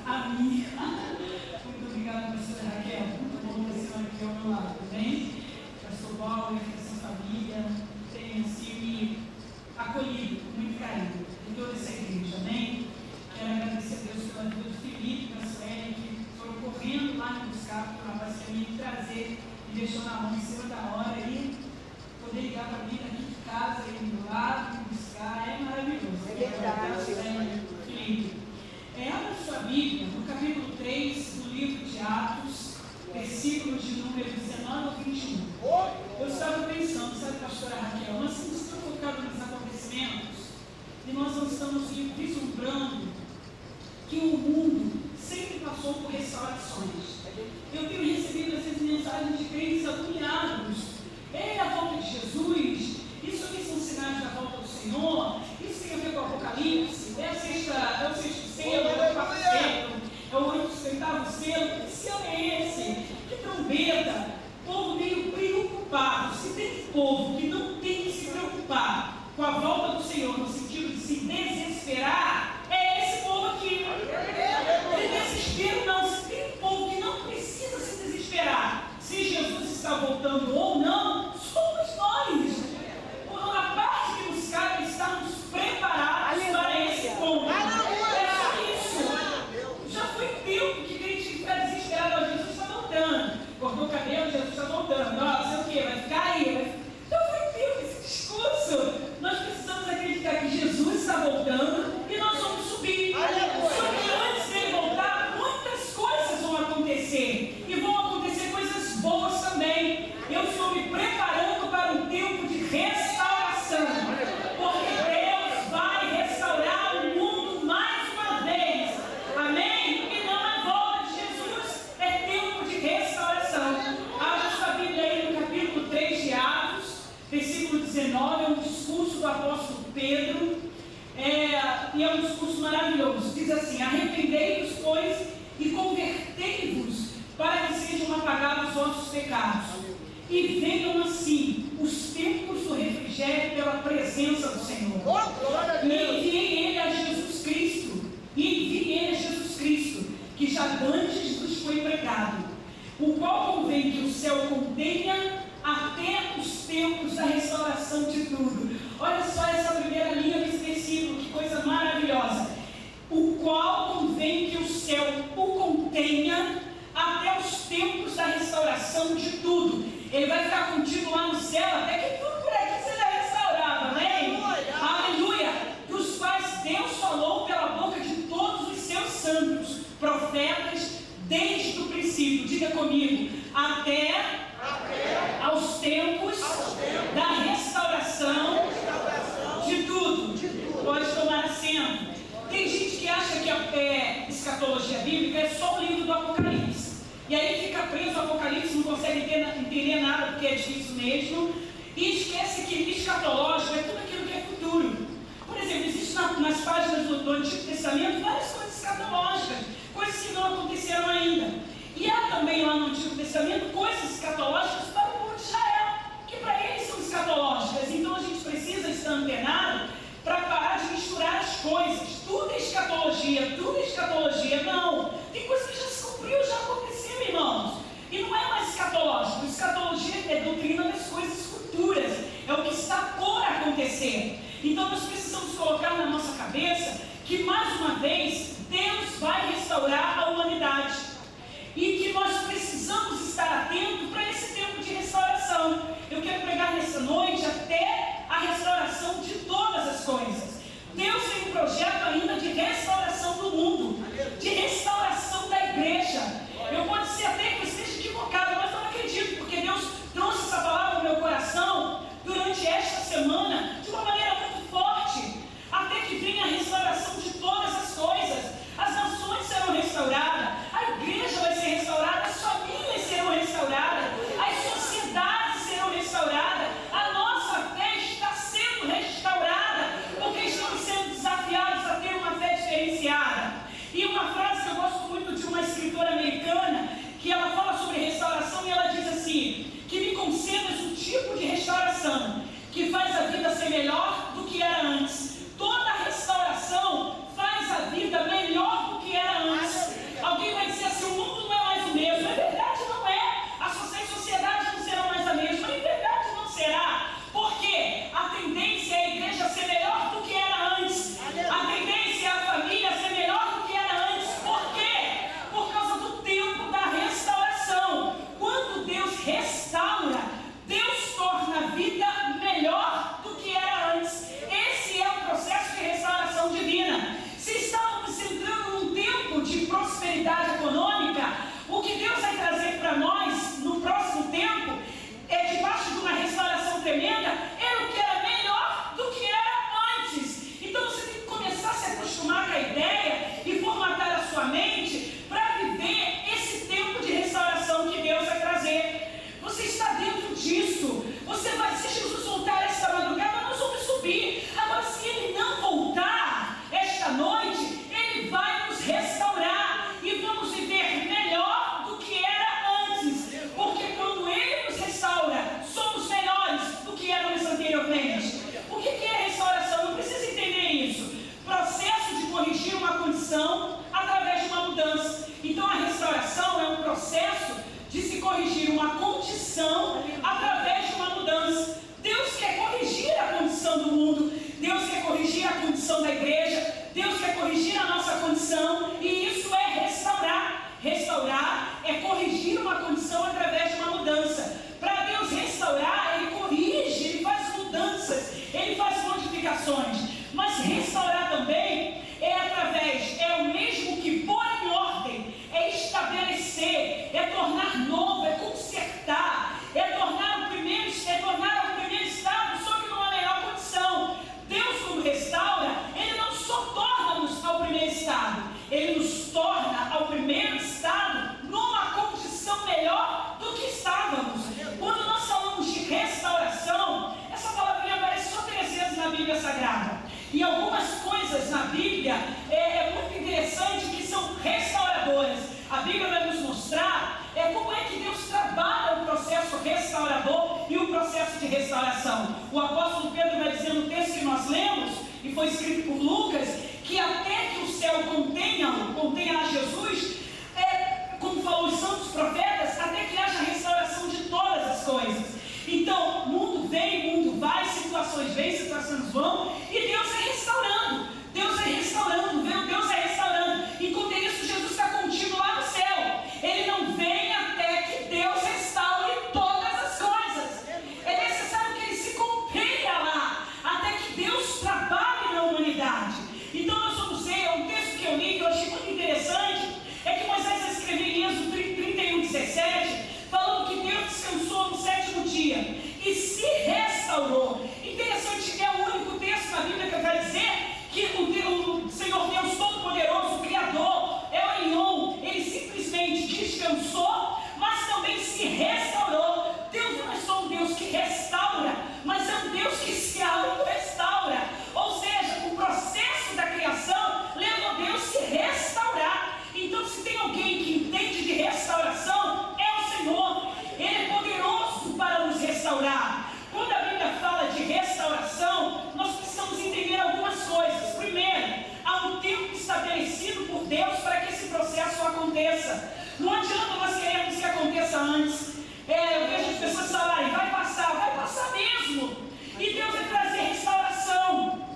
a mim. Muito obrigada, pastora Raquel. Muito bom ter você aqui ao meu lado, bem? Pastor Paulo e essa família têm assim, me acolhido com muito carinho em toda essa igreja, amém? Quero agradecer a Deus pela vida do Felipe e da Sueli, que foram correndo lá me buscar, para o rapaz que me trazer e deixou na mão em cima da hora e poder ligar para mim daqui de casa, ir do lado, me buscar, é maravilhoso. É verdade. Felipe. Abra sua Bíblia, no capítulo 3 do livro de Atos, versículos de número 19 ao 21. Eu estava pensando, sabe, pastora Raquel, nós estamos tão focados nos acontecimentos e nós não estamos vislumbrando que o mundo sempre passou por restaurações. Eu tenho recebido essas mensagens de crentes agoniados. É a volta de Jesus, isso aqui são sinais da volta do Senhor, isso tem a ver com o Apocalipse, é o sexto selo, é o quarto selo, é o 8º selo. Que selo é esse? Que trombeta! O povo meio preocupado. Se tem povo que não tem que se preocupar com a volta do Senhor, no sentido de se desesperar, é esse povo aqui. Desespero não. Se tem um povo que não precisa se desesperar se Jesus está voltando ou não, somos nós. A parte que nos cabe está nos preparados para esse ponto. É isso. Já foi tempo que crente fica desesperado. Jesus está voltando. Cortou o cabelo, Jesus está voltando. Não sei o que, vai ficar aí. Já foi tempo esse discurso. Nós precisamos acreditar que Jesus está voltando e nós vamos subir. Só que antes dele voltar, muitas coisas vão acontecer. E vão acontecer coisas boas também. Eu estou me preparando para um tempo de restauração. Porque Deus vai restaurar o mundo mais uma vez. Amém? E não é volta de Jesus, é tempo de restauração. Abra sua Bíblia aí no capítulo 3 de Atos, versículo 19, é um discurso do apóstolo Pedro, e é um discurso maravilhoso. Diz assim: arrependei-vos, pois, e convertei-vos, para que sejam apagados os vossos pecados, e venham assim os tempos do refrigério pela presença do Senhor. E enviei ele a Jesus Cristo, que já dantes vos foi pregado, o qual convém que o céu contenha até os tempos da restauração de tudo. Olha só essa primeira linha desse versículo, que coisa maravilhosa. O qual convém que o céu o contenha até os tempos da restauração de tudo. Ele vai ficar contigo lá no céu até que tudo por aqui seja restaurado, amém? Aleluia! Dos quais Deus falou pela boca de todos os seus santos, profetas, desde o princípio. Diga comigo: até aos tempos da restauração de tudo. Pode tomar assento. Tem gente que acha que a escatologia bíblica é só o livro do Apocalipse. E aí fica preso ao Apocalipse, não consegue entender nada, porque é difícil mesmo. E esquece que escatológico é tudo aquilo que é futuro. Por exemplo, existe nas páginas do Antigo Testamento várias coisas escatológicas, coisas que não aconteceram ainda. E há também lá no Antigo Testamento coisas escatológicas para o povo de Israel, que para eles são escatológicas. Então a gente precisa estar antenado para parar de misturar as coisas. Tudo é escatologia, tudo é escatologia. Não, tem coisa que já se cumpriu, já aconteceu, irmãos. E não é mais escatológico. Escatologia é doutrina das coisas futuras, é o que está por acontecer. Então nós precisamos colocar na nossa cabeça que mais uma vez corrigir uma condição através de uma mudança. Deus quer corrigir a condição do mundo, Deus quer corrigir a condição da igreja, Deus quer corrigir a nossa condição, e isso é restaurar. Restaurar é corrigir uma condição através de uma mudança. Para Deus restaurar, Ele corrige, Ele faz mudanças, Ele faz modificações. Mas restaurar também é o mesmo que pôr em ordem, é estabelecer, é tornar novo, é consertar, é tornar o primeiro estado, só que numa melhor condição. Deus, quando restaura, Ele não só torna-nos ao primeiro estado, Ele nos torna ao primeiro estado numa condição melhor do que estávamos. Quando nós falamos de restauração, essa palavrinha aparece só 3 vezes na Bíblia Sagrada. E algumas coisas na Bíblia é muito interessante que são restauradoras. A Bíblia vai nos mostrar como é que Deus trabalha o processo restaurador e o processo de restauração. O apóstolo Pedro vai dizer no texto que nós lemos, e foi escrito por Lucas, que até que o céu contenha a Jesus, como falou os santos profetas, até que haja restauração de todas as coisas. Então, mundo vem, mundo vai, situações vêm, situações vão, e Deus é restaurando, Deus é restaurando, Deus é restaurando. Enquanto isso, Jesus está contigo lá no céu. Ele não vem até que Deus restaure todas as coisas. É necessário que Ele se contenha lá, até que Deus trabalhe na humanidade. Então nós vamos ver, um texto que eu li, que eu achei muito interessante, é que Moisés escreveu em Êxodo 31:17, falando que Deus descansou no 7º dia e se restaurou. Interessante, é o único texto na Bíblia que vai dizer que o Senhor Deus Todo-Poderoso, o Criador, El-Elyon, Ele simplesmente descansou, mas também se restaurou. Deus não é só um Deus que restaura, mas é um Deus que se auto-restaura. Ou seja, o processo da criação levou Deus a se restaurar. Então, se tem alguém que entende de restauração, é o Senhor. Ele é poderoso para nos restaurar. Quando a Bíblia fala de restauração, nós precisamos entender algumas coisas. Primeiro, há um tempo estabelecido por Deus para que esse processo aconteça. Não adianta nós queremos que aconteça antes. Eu vejo as pessoas falarem, vai passar mesmo. E Deus vai trazer restauração.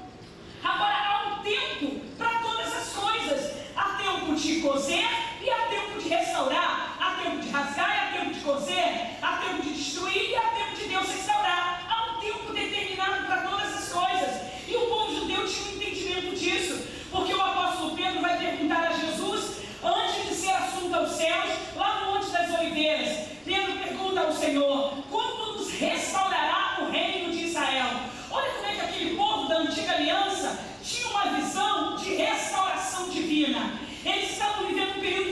Agora, há um tempo para todas as coisas. Há tempo de coser e há tempo de restaurar. Há tempo de rasgar e há tempo de coser. Há tempo de destruir e há tempo de Deus restaurar. Há um tempo determinado para todas as coisas. E o povo judeu tinha um entendimento disso. Porque o apóstolo Pedro vai perguntar a Jesus, antes de ser assunto aos céus, lá no Monte das Oliveiras. Pedro pergunta ao Senhor, quando nos restaurará o reino de Israel? Olha como é que aquele povo da antiga aliança tinha uma visão de restauração divina. Eles estavam vivendo um período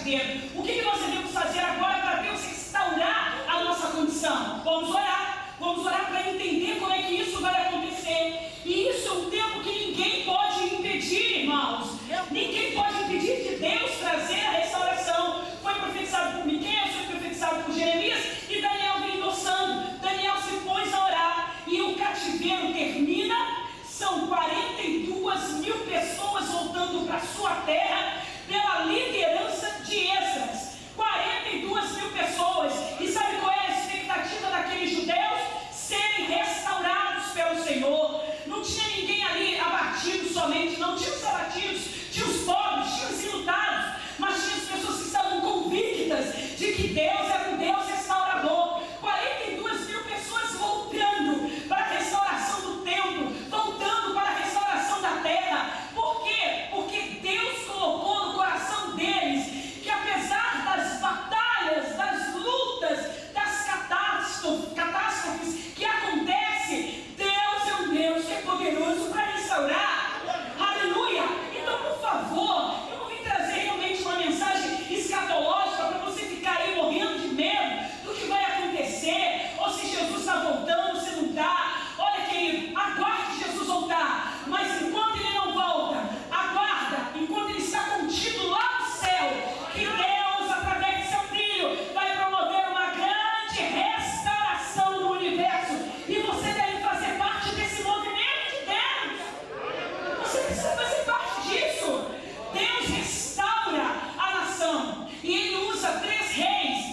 cativeiro. O que nós devemos fazer agora para Deus restaurar a nossa condição? Vamos orar. Vamos orar para entender como é que isso vai acontecer. E isso é um tempo que ninguém pode impedir, irmãos. Ninguém pode impedir de Deus trazer a restauração. Foi profetizado por Miqueias, foi profetizado por Jeremias, e Daniel vem endossando. Daniel se pôs a orar, e o cativeiro termina. São 42 mil pessoas voltando para sua terra pela liderança de Esdras. 42 mil pessoas. E sabe qual é a expectativa daqueles judeus? Serem restaurados pelo Senhor. Não tinha ninguém ali abatido somente, não tinha os abatidos, tinha os pobres, tinha os enlutados, mas tinha as pessoas que estavam convictas de que Deus era um Deus restaurador. 42 mil pessoas voltando para a restauração do templo, voltando para a restauração da terra. Por quê? Porque Deus colocou no coração deles que, apesar das batalhas, das lutas, das catástrofes que acontecem, Deus é um Deus que é poderoso para restaurar. Aleluia! Então, por favor, eu não vim trazer realmente uma mensagem escatológica para você ficar aí morrendo de medo do que vai acontecer, ou se Jesus está voltando, se não está. Olha, querido, aguarde Jesus voltar, mas enquanto Ele não volta, aguarda, enquanto Ele está contigo lá no céu, que Deus, através de seu Filho, vai promover uma grande restauração do universo, e você deve fazer parte desse movimento de Deus. Você precisa fazer parte disso. Deus restaura a nação, e Ele usa 3 reis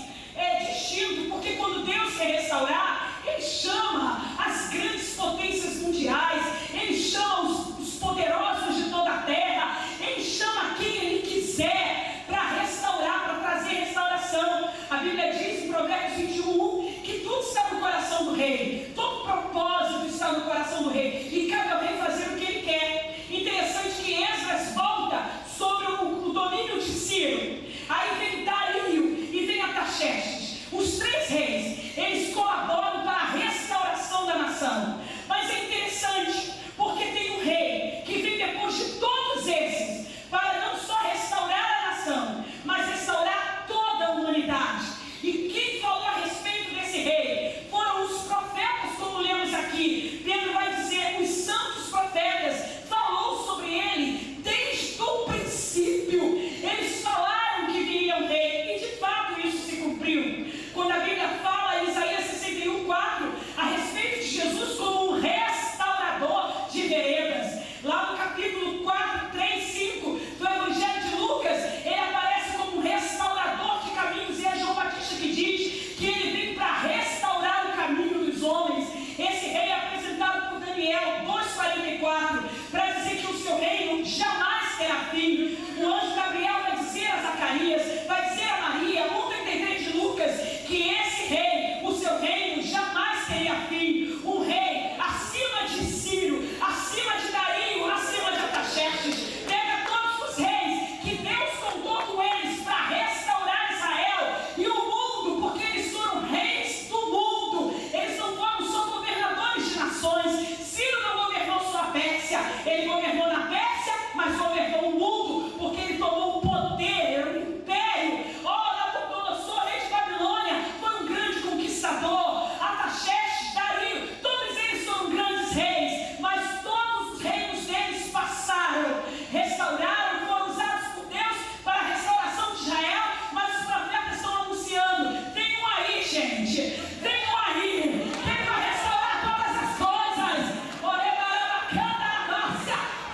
distintos, porque quando Deus quer restaurar, Ele chama as grandes potências mundiais, Ele chama os poderosos de toda a terra, Ele chama quem Ele quiser para restaurar, para trazer restauração. A Bíblia diz em Provérbios 21 que tudo está no coração do rei, todo propósito está no coração do rei, e cabe ao rei fazer o que ele quer. Interessante que Esdras volta sobre o domínio de Ciro. Aí vem Dario e vem Artaxerxes. Os 3 reis, eles colaboram para a restauração da nação. Mas é interessante, porque tem um rei que vem depois de todos esses, para não só restaurar a nação, mas restaurar toda a humanidade. E quem falou a respeito desse rei foram os profetas, como lemos aqui. Pedro vai dizer, os santos profetas falou sobre ele desde o princípio. Eles falaram que viria um rei, e de fato isso se cumpriu. Quando a Bíblia fala em Isaías 61:4 a respeito de Jesus como um restaurador de veredas, lá no capítulo 4, 3, 5 do Evangelho de Lucas, ele aparece como um restaurador de caminhos, e é João Batista que diz que ele vem para restaurar o caminho dos homens. Esse rei é apresentado por Daniel 2:44 para dizer que o seu reino jamais terá fim. O anjo Gabriel vai dizer a Zacarias, vai dizer a Maria, no 33 de Lucas, que esse rei, o seu reino jamais teria fim. Um rei acima de Ciro, acima de Dario, acima de Artaxerxes. Pega todos os reis que Deus contou com eles para restaurar Israel e o mundo, porque eles foram reis do mundo. Eles não foram só governadores de nações. Ciro não governou só a Pérsia, ele governou na Pérsia, mas governou o mundo, porque ele tomou o poder, era um império. Nabucodonosor, rei de Babilônia, foi um grande conquistador. Artaxerxes, Dario, todos eles foram grandes reis, mas todos os reinos deles passaram, restauraram, foram usados por Deus para a restauração de Israel. Mas os profetas estão anunciando, tem um aí, gente, tem um aí, ele vai restaurar todas as coisas.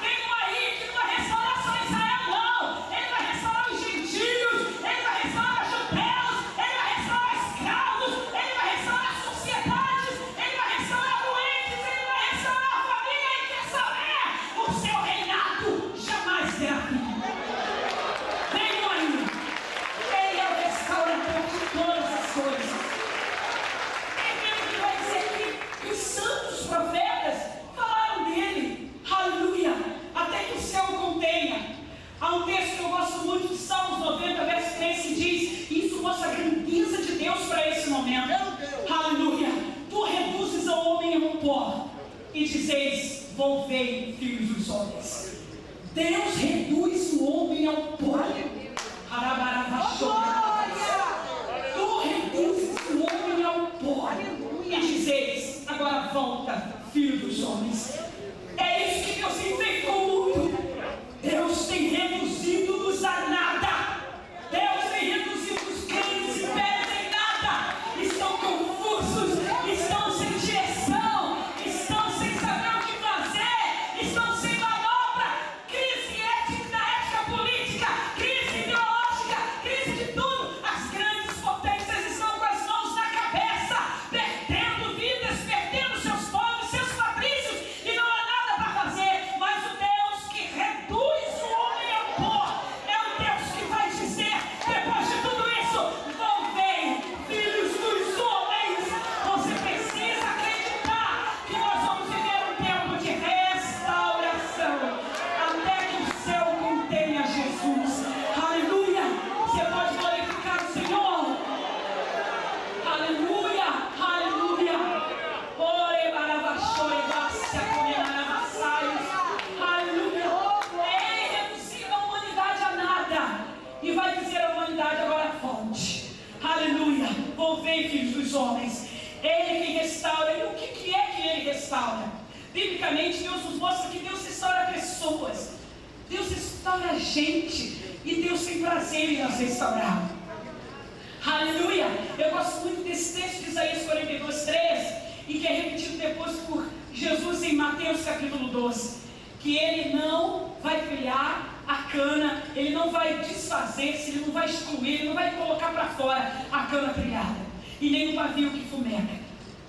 Tem um aí que não vai restaurar só Israel, não. Ele vai restaurar os gentios, ele vai restaurar judeus, ele vai restaurar escravos, ele vai restaurar sociedades, ele vai restaurar doentes, ele vai restaurar a família. E quer saber? O seu reinado jamais terá fim. Tem um aí. Ele é o restaurador de todas as coisas. É mesmo que vai dizer que os santos profetas falaram dele. Aleluia! Até que o céu o contenha. Há um texto que eu gosto muito de Salmos 90, verso 3, que diz, e isso mostra a grandeza de Deus para esse momento. Aleluia! Tu reduzes ao homem a um pó, e dizeis, volvei, filhos dos homens. Deus reduz o homem ao pó. Harabarabá. Ouvei, filhos dos homens. Ele quem restaura. E o que é que ele restaura? Biblicamente, Deus nos mostra que Deus restaura pessoas. Deus restaura a gente. E Deus tem prazer em nos restaurar. Aleluia! Eu gosto muito desse texto de Isaías 42:3, e que é repetido depois por Jesus em Mateus capítulo 12. Que ele não vai trilhar a cana, ele não vai desfazer-se, ele não vai excluir, ele não vai colocar para fora a cana trilhada. E nem o pavio que fumega.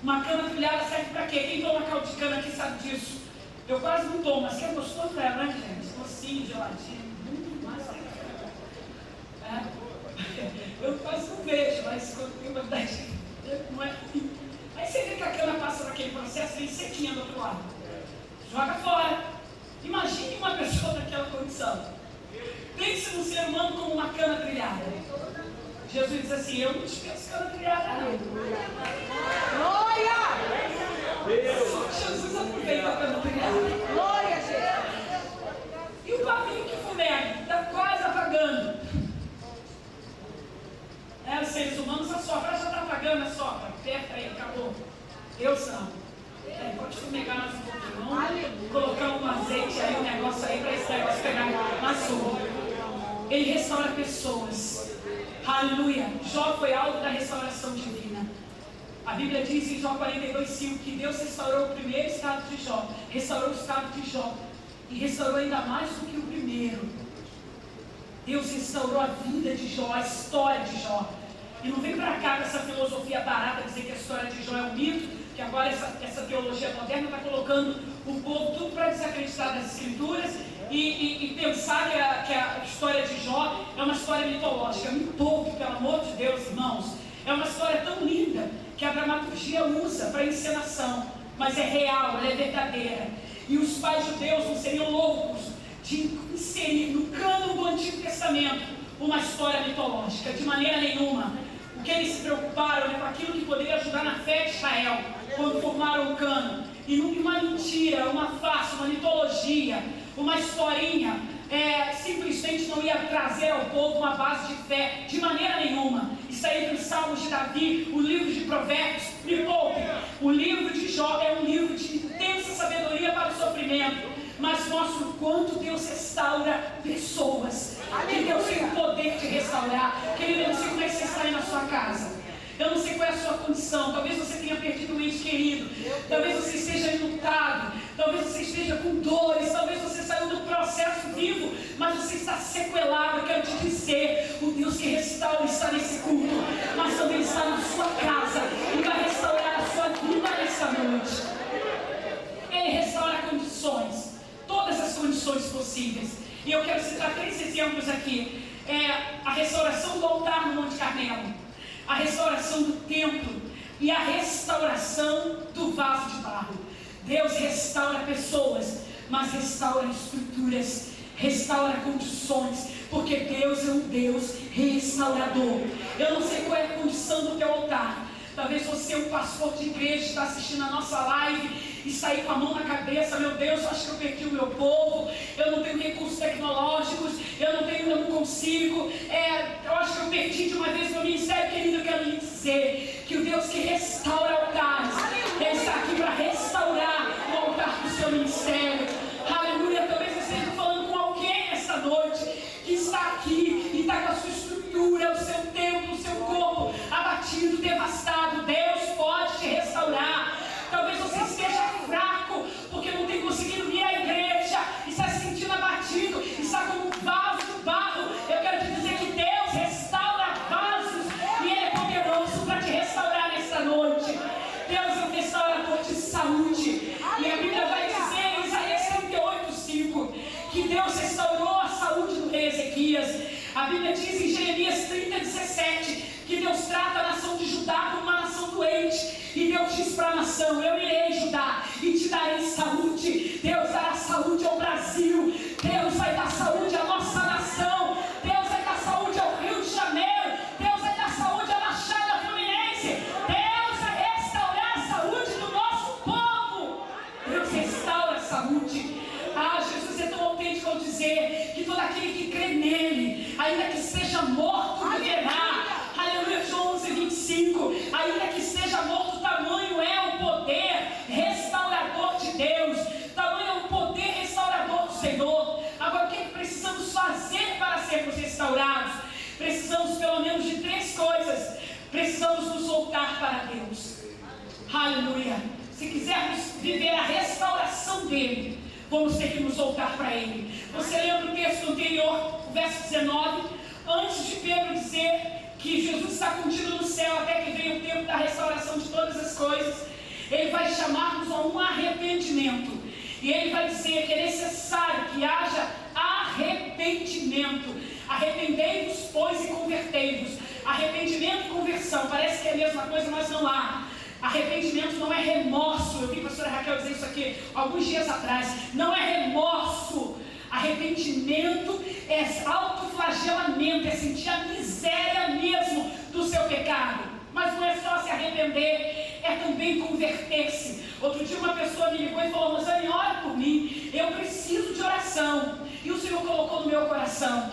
Uma cana trilhada serve para quê? Quem toma caldo de cana aqui sabe disso. Eu quase não tomo, mas que é gostoso dela, né, gente? Docinho, geladinho, muito mais. Eu quase não vejo, mas quando tem uma idade, não é ruim. Aí você vê que a cana passa naquele processo, vem sequinha do outro lado. Joga fora. Imagine uma pessoa naquela condição. Pense no ser humano como uma cana trilhada. Jesus diz assim: eu não dispenso cana trilhada, não. Glória! Jesus aproveita a cana trilhada. Glória, Jesus! E o pavio que fumega, está quase apagando. Os seres humanos assopram, já está apagando, assopra. Aperta aí, acabou. Deus não. Pode fumegar mais um pouquinho. Vamos colocar um azeite aí, um negócio aí para esse negócio pegar na sua. Ele restaura pessoas. Aleluia. Jó foi alvo da restauração divina. A Bíblia diz em Jó 42:5 que Deus restaurou o primeiro estado de Jó, restaurou o estado de Jó, e restaurou ainda mais do que o primeiro. Deus restaurou a vida de Jó, a história de Jó. E não vem para cá com essa filosofia barata dizer que a história de Jó é um mito, que agora essa teologia moderna está colocando o povo tudo para desacreditar das escrituras e pensar que a história de Jó é uma história mitológica. Me poupe, pelo amor de Deus, irmãos. É uma história tão linda que a dramaturgia usa para encenação, mas é real, ela é verdadeira. E os pais judeus não seriam loucos de inserir no cânon do Antigo Testamento uma história mitológica, de maneira nenhuma. O que eles se preocuparam é com aquilo que poderia ajudar na fé de Israel, quando formaram o cânon. E uma mentira, uma farsa, uma mitologia, uma historinha, simplesmente não ia trazer ao povo uma base de fé, de maneira nenhuma. Isso aí entre os Salmos de Davi, o livro de Provérbios, me poupe. O livro de Jó é um livro de intensa sabedoria para o sofrimento, mas mostra o quanto Deus restaura pessoas. Que Deus tem o poder de restaurar. Querido, eu não sei como é que você está aí na sua casa. Eu não sei qual é a sua condição. Talvez você tenha perdido um ente querido. Talvez você esteja enlutado. Talvez você esteja com dores. Talvez você saiu do processo vivo, mas você está sequelado. Eu quero te dizer, o Deus que restaura está nesse culto, mas também está na sua casa e vai restaurar a sua vida nessa noite. Ele restaura condições, todas as condições possíveis. E eu quero citar 3 exemplos aqui. A restauração do altar no Monte Carmelo, a restauração do templo e a restauração do vaso de barro. Deus restaura pessoas, mas restaura estruturas, restaura condições, porque Deus é um Deus restaurador. Eu não sei qual é a condição do teu altar. Talvez você, um pastor de igreja, está assistindo a nossa live e sair com a mão na cabeça: meu Deus, eu acho que eu perdi o meu povo, eu não tenho recursos tecnológicos, eu não consigo, eu acho que eu perdi de uma vez meu ministério. Querido, eu quero lhe dizer que o Deus que restaura altares, Ele está aqui para restaurar o altar do seu ministério. Aleluia. Talvez você esteja falando com alguém essa noite que está aqui e está com a sua estrutura, o seu templo, o seu corpo abatido, devastado. Deus pode te restaurar. Talvez você esteja fraco porque não tem conseguido vir à igreja, está se sentindo abatido, está como um vaso de barro. Eu quero te dizer que Deus restaura vasos e Ele é poderoso para te restaurar nesta noite. Deus é um restaurador de saúde. E a Bíblia vai dizer em Isaías 38:5 que Deus restaurou a saúde do rei Ezequias. A Bíblia diz em Jeremias 30:17 que Deus trata a nação de Judá como uma nação doente. E Deus diz para a nação: eu irei, Judá, e te darei saúde. Deus dará saúde ao Brasil. Deus vai dar saúde à nossa nação. Deus vai dar saúde ao Rio de Janeiro. Deus vai dar saúde à Baixada Fluminense. Deus vai restaurar a saúde do nosso povo. Deus restaura a saúde. Jesus é tão autêntico ao dizer que todo aquele que crê nele, ainda que seja morto, viverá. Aleluia. João 11:25. voltar para Deus. Aleluia. Se quisermos viver a restauração dele, vamos ter que nos voltar para ele. Você lembra o texto anterior, o verso 19? Antes de Pedro dizer que Jesus está contido no céu até que venha o tempo da restauração de todas as coisas, ele vai chamar-nos a um arrependimento. E ele vai dizer que é necessário que haja arrependimento. Arrependei-vos, pois, e convertei-vos. Arrependimento e conversão, parece que é a mesma coisa, mas não há. Arrependimento não é remorso. Eu vi a pastora Raquel dizer isso aqui alguns dias atrás. Não é remorso. Arrependimento é autoflagelamento, é sentir a miséria mesmo do seu pecado. Mas não é só se arrepender, é também converter-se. Outro dia uma pessoa me ligou e falou: Rosane, ora por mim, eu preciso de oração. E o Senhor colocou no meu coração: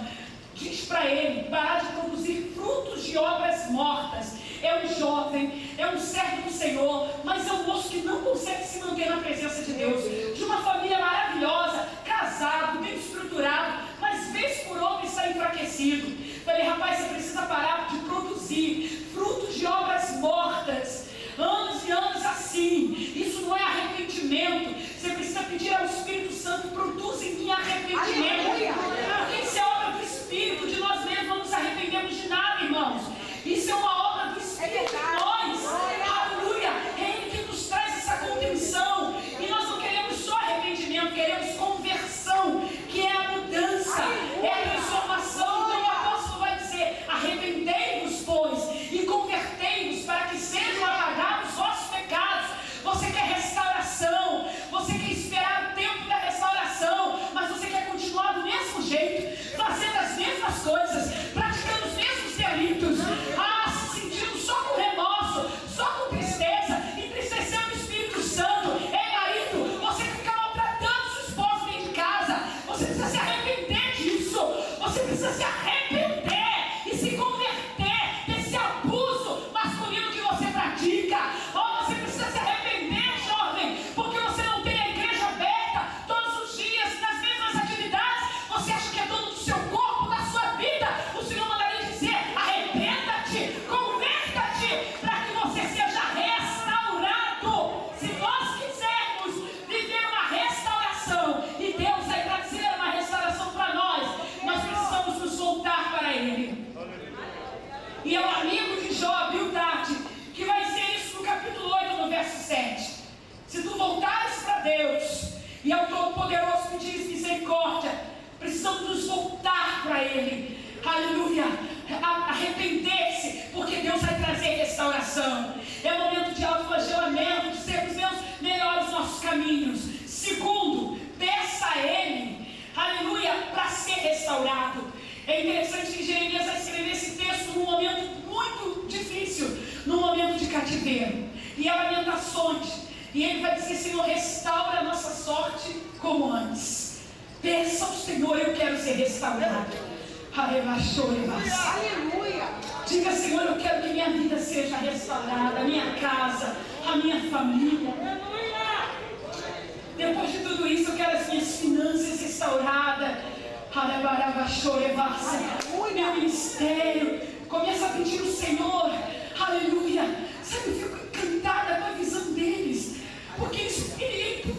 diz para ele parar de produzir frutos de obras mortas. É um jovem, é um servo do Senhor, mas é um moço que não consegue se manter na presença de Deus. De uma família maravilhosa, casado, bem estruturado, mas vez por outra está enfraquecido. Falei: rapaz, você precisa parar de produzir frutos de obras mortas. Anos e anos assim. Isso não é arrependimento. Você precisa pedir ao Espírito Santo: produz em mim arrependimento. Porque isso é obra do Espírito. De nós mesmos não nos arrependemos de nada, irmãos. Isso é uma obra do Espírito em nós. Aleluia. É Ele que nos traz essa contenção. E nós não queremos só arrependimento, queremos conversão, que é a mudança, é a transformação. Então o apóstolo vai dizer: arrependei-vos, pois, e convertei-vos, para que sejam apagados os vossos pecados. Você quer restauração, você quer esperar o tempo da restauração, mas você quer continuar do mesmo jeito, fazendo as mesmas coisas, praticando os mesmos delitos, se sentindo só com remorso, só com tristeza, entristecendo o Espírito Santo. Ei, marido, você fica maltratando sua esposa dentro de casa. Você precisa se arrepender disso. Você precisa se arrepender e se converter desse abuso masculino que você pratica. Ou você precisa se arrepender, jovem, porque você não tem a igreja aberta todos os dias, nas mesmas atividades. Você acha que é dono do seu corpo, da sua vida. O Senhor mandaria dizer: arrependa-te, converta-te, para que você seja restaurado. Se nós quisermos viver uma restauração, e Deus vai trazer uma restauração para nós precisamos nos voltar para Ele. E é o amigo de Jó, Bildade, que vai dizer isso no capítulo 8, no verso 7. Se tu voltares para Deus e ao Todo-Poderoso pedires misericórdia, precisamos nos voltar para Ele. Aleluia. Arrepender-se, porque Deus vai trazer restauração. É o momento de autoflagelamento, de sermos melhores os nossos caminhos. Segundo, peça a Ele, aleluia, para ser restaurado. É interessante que Jeremias vai escrever esse texto num momento muito difícil, num momento de cativeiro. E é lamentações. E ele vai dizer: Senhor, restaura a nossa sorte como antes. Peça ao Senhor: eu quero ser restaurado. Aleluia. Diga: Senhor, eu quero que minha vida seja restaurada, a minha casa, a minha família. Depois de tudo isso, eu quero as minhas finanças restauradas. Meu ministério. Começa a pedir ao Senhor. Aleluia. Sabe, eu fico encantada com a visão deles, porque ele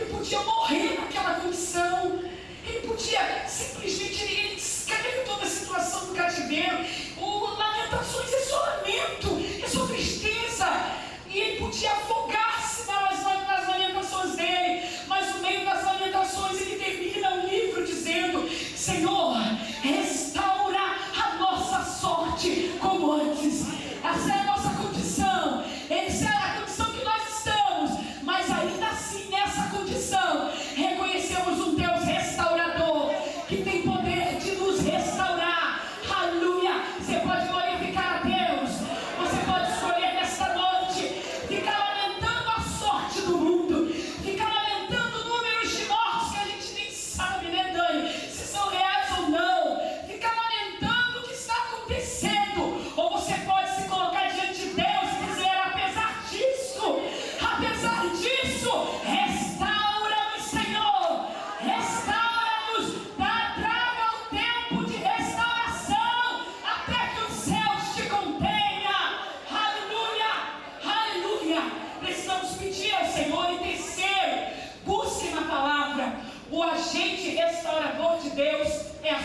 podia morrer naquela condição. Ele podia simplesmente, ele descreve toda a situação do cativeiro. Lamentações é só lamento, é só tristeza. E ele podia afogar-se nas lamentações dele, mas no meio das lamentações ele termina o livro dizendo: Senhor, restaura a nossa sorte como antes. Essa é a nossa condição, essa é a condição que nós estamos, mas ainda assim, nessa condição, reconhecemos um Deus restaurador, que tem poder de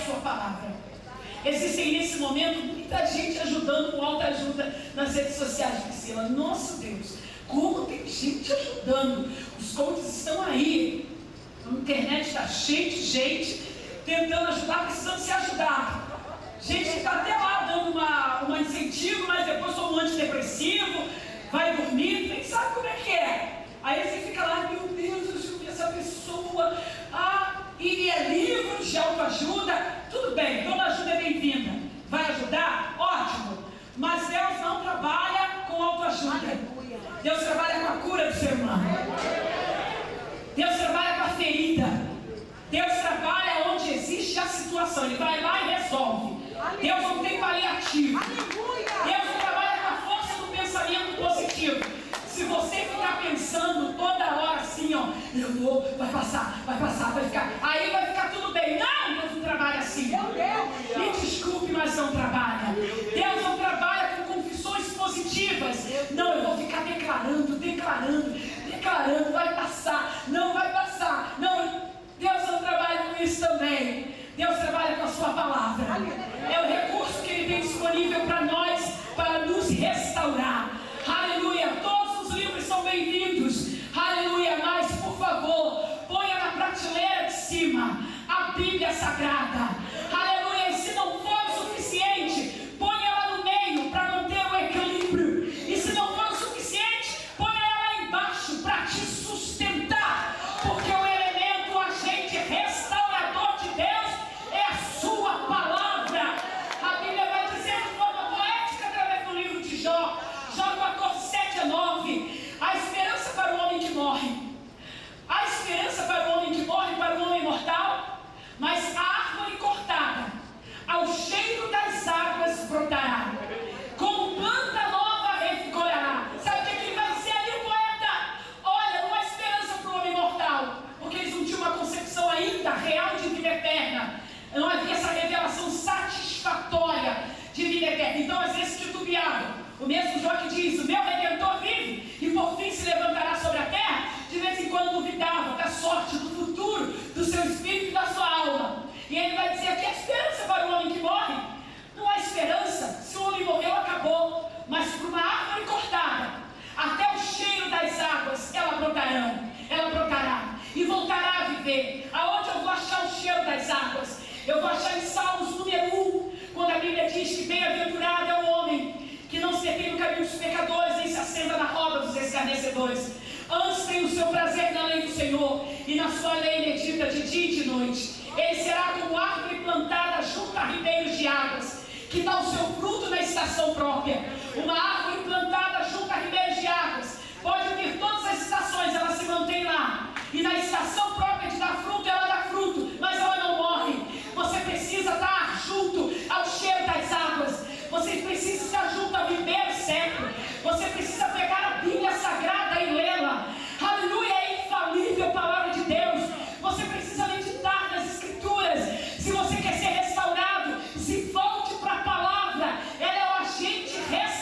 sua palavra. Existem nesse momento muita gente ajudando com autoajuda nas redes sociais, Priscila. Nossa Deus, como tem gente ajudando. Os coaches estão aí. A internet está cheia de gente tentando ajudar, precisando se ajudar. Gente que está até lá dando um incentivo, mas depois toma um antidepressivo, vai dormir, nem sabe como é que é. Aí você fica lá, meu Deus, eu acho que essa pessoa, e é livro de autoajuda. Tudo bem, toda ajuda é bem-vinda. Vai ajudar? Ótimo. Mas Deus não trabalha com autoajuda. Deus trabalha com a cura do ser humano. Deus trabalha com a ferida. Deus trabalha onde existe a situação. Ele vai lá e resolve. Deus não tem paliativo. Deus não trabalha com a força do pensamento positivo. Se você ficar pensando toda hora assim, vai passar, vai ficar, aí vai ficar tudo bem. Não, Deus não trabalha assim. Me desculpe, mas não trabalha. Deus não trabalha com confissões positivas. Não, eu vou ficar declarando, vai passar, não vai passar. Não, Deus não trabalha com isso também. Deus trabalha com a sua palavra. É o recurso que Ele tem disponível para nós, para nos restaurar. Aleluia, todos os livros são bem-vindos. Aleluia, mas por favor, ponha na prateleira de cima a Bíblia Sagrada. Aleluia, e se não for o suficiente, ponha ela no meio para manter o equilíbrio. E se não for o suficiente, ponha ela lá embaixo para te sustentar. Porque o elemento, agente restaurador de Deus é a sua palavra. A Bíblia vai dizer de forma poética através do livro de Jó. Jó 14, 7 a 9. A esperança para o homem que morre. A esperança para o homem que morre, para o homem mortal. Mas a árvore cortada, ao cheiro das águas brotará. Com planta nova revigorará. Sabe o que ele vai dizer ali, o poeta? Olha, não há esperança para o homem mortal. Porque eles não tinham uma concepção ainda real de vida eterna. Não havia essa revelação satisfatória de vida eterna. Então às vezes titubeavam. O mesmo Jó que diz, o meu Redentor vive e por fim se levantará sobre a terra. De vez em quando duvidava da sorte, do futuro, do seu espírito e da sua alma. E ele vai dizer que a esperança para o homem que morre, não há esperança. Se o homem morreu, acabou. Mas para uma árvore cortada, até o cheiro das águas, ela brotará e voltará a viver. Aonde eu vou achar o cheiro das águas? Eu vou achar em Salmos número 1, quando a Bíblia diz que bem-aventurado é o homem que não se detém no caminho dos pecadores, nem se assenta na roda dos escarnecedores. Antes tem o seu prazer na lei do Senhor, e na sua lei medita de dia e de noite. Ele será como árvore plantada junto a ribeiros de águas, que dá o seu fruto na estação própria. Uma árvore plantada junto a ribeiros de águas pode vir todas as estações, ela se mantém lá. E na estação própria de dar fruto, ela dá fruto, mas ela não morre. Você precisa estar junto ao cheiro das águas. Você precisa estar junto ao ribeiro seco. Você precisa pegar a Bíblia Sagrada e lê-la. Aleluia, é infalível a palavra de Deus. Você precisa meditar nas Escrituras. Se você quer ser restaurado, se volte para a palavra. Ela é o agente restaurador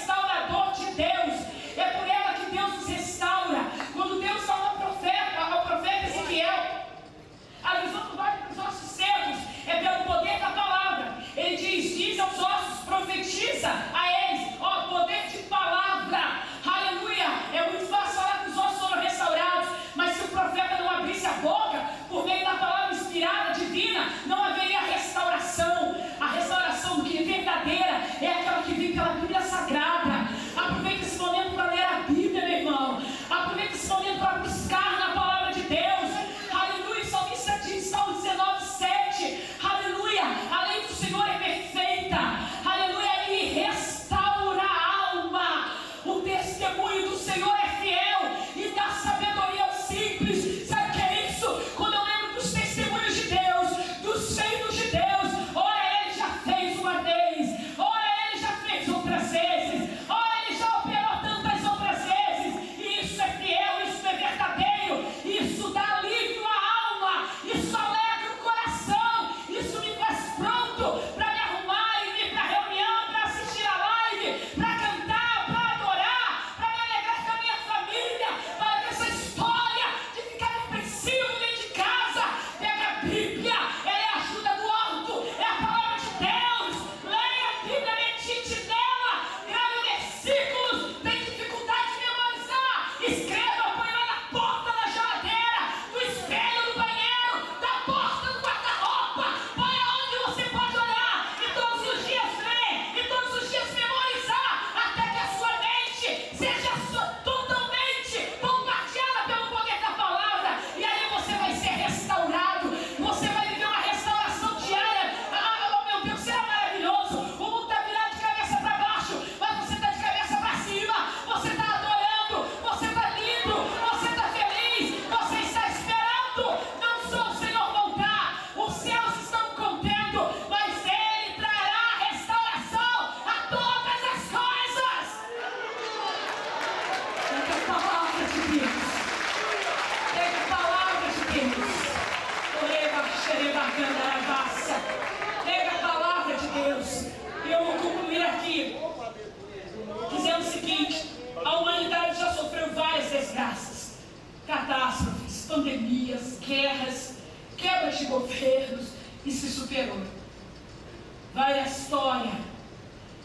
vai a história.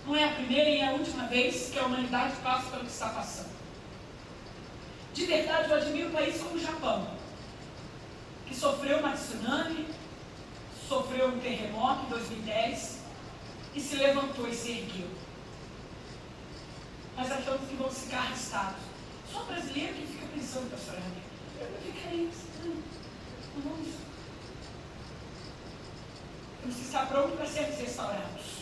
Não é a primeira e a última vez que a humanidade passa pelo que está passando. De verdade, eu admiro um país como o Japão, que sofreu uma tsunami, sofreu um terremoto em 2010 e se levantou e se ergueu. Mas achamos que vamos ficar arrastados. Só brasileiro que fica pensando, pastor Raquel, não fica isso, não vamos. Temos que estar prontos para sermos restaurados.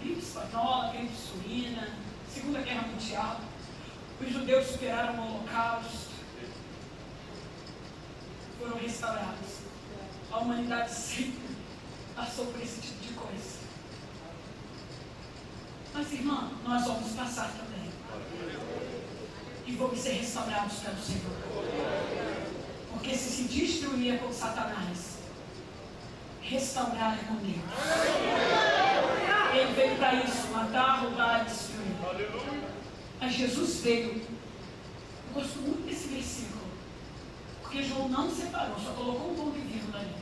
Gripe espanhola, gripe suína, Segunda Guerra Mundial, os judeus superaram o Holocausto, foram restaurados. A humanidade sempre passou por esse tipo de coisa. Mas, irmã, nós vamos passar também. E vamos ser restaurados pelo Senhor. Porque se destruir é com Satanás, restaurar é com Deus. Ele veio para isso, matar, roubar e destruir. Mas Jesus veio. Eu gosto muito desse versículo. Porque João não separou, só colocou um ponto e vírgula ali.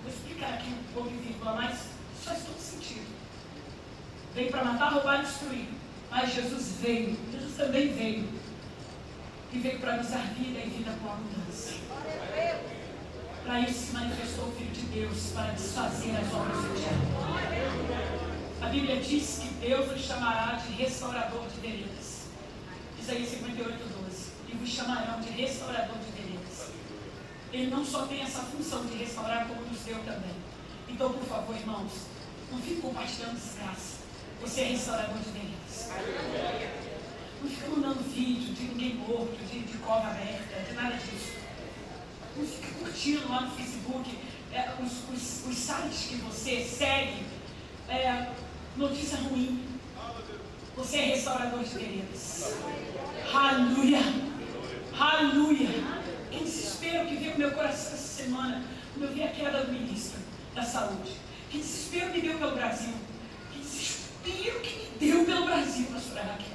Vou explicar aqui um ponto e vírgula, mas isso faz todo sentido. Veio para matar, roubar e destruir. Mas Jesus veio. Jesus também veio. E veio para nos dar vida e vida com abundância. Para isso se manifestou o Filho de Deus, para desfazer as obras do diabo. A Bíblia diz que Deus nos chamará de restaurador de veredas. Isaías 58:12. E vos chamarão de restaurador de veredas. Ele não só tem essa função de restaurar, como nos deu também. Então, por favor, irmãos, não fique compartilhando desgraça. Você é restaurador de veredas. Não fica mandando vídeo de ninguém morto, de cova aberta, de nada disso. Não fica curtindo lá no Facebook os sites que você segue, notícia ruim. Você é restaurador de veredas. Aleluia! Aleluia! Que desespero que veio no meu coração essa semana, quando eu vi a queda do ministro da Saúde. Que desespero me deu pelo Brasil. Que desespero que me deu pelo Brasil, pastora Raquel.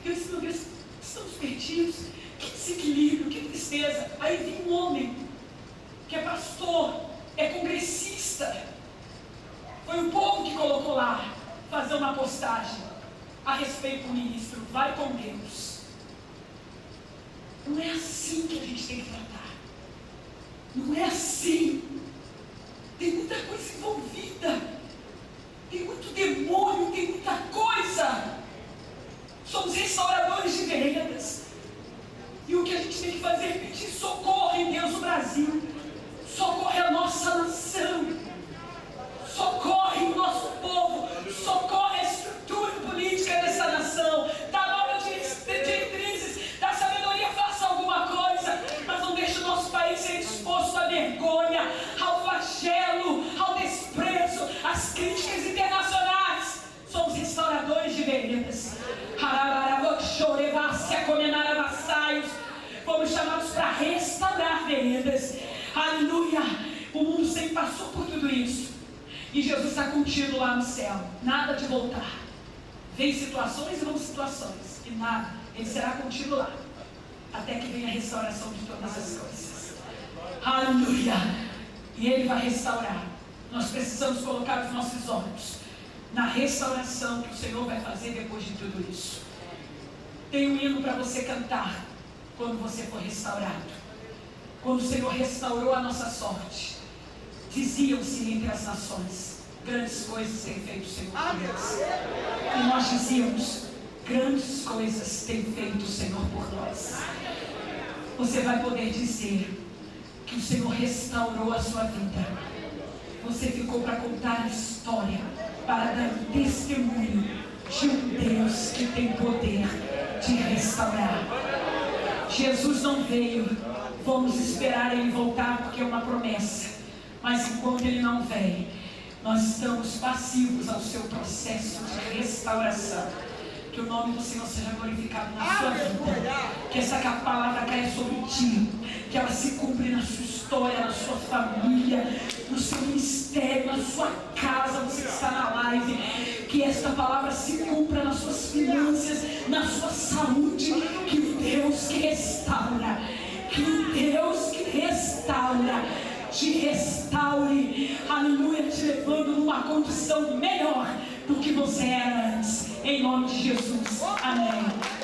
Eu disse, meu Deus, estamos perdidos. Que desequilíbrio, que tristeza. Aí vi um homem que é pastor, é congressista. Foi o povo que colocou lá fazer uma postagem a respeito do ministro. Vai com Deus. Não é assim que a gente tem que tratar. Não é assim. Tem muita coisa envolvida. Tem muito demônio, tem muita coisa. Somos restauradores de veredas. E o que a gente tem que fazer é pedir socorro em Deus no Brasil. Socorre a nossa nação. Socorre o nosso povo. Socorre a estrutura política dessa nação. Dá novas diretrizes. Dá sabedoria, faça alguma coisa. Mas não deixe o nosso país ser exposto à vergonha, ao flagelo, ao desprezo, às críticas internacionais. Somos restauradores de veredas. Fomos chamados para restaurar veredas. Aleluia! O mundo sempre passou por tudo isso. E Jesus está contido lá no céu. Nada de voltar. Vem situações e vão situações. E nada. Ele será contido lá. Até que venha a restauração de todas as coisas. Aleluia! E Ele vai restaurar. Nós precisamos colocar os nossos olhos na restauração que o Senhor vai fazer depois de tudo isso. Tem um hino para você cantar quando você for restaurado. Quando o Senhor restaurou a nossa sorte, diziam-se entre as nações, grandes coisas tem feito o Senhor por nós. E nós dizíamos, grandes coisas tem feito o Senhor por nós. Você vai poder dizer que o Senhor restaurou a sua vida. Você ficou para contar a história, para dar testemunho de um Deus que tem poder de restaurar. Jesus não veio, vamos esperar Ele voltar porque é uma promessa, mas enquanto Ele não vem, nós estamos passivos ao seu processo de restauração. Que o nome do Senhor seja glorificado na sua vida, que essa palavra caia sobre ti, que ela se cumpra na sua história, na sua família, no seu ministério, na sua casa, você que está na live, que esta palavra se cumpra nas suas finanças, na sua saúde, que o Deus que restaura, te restaure, aleluia, te levando numa condição melhor do que você era antes, em nome de Jesus, amém.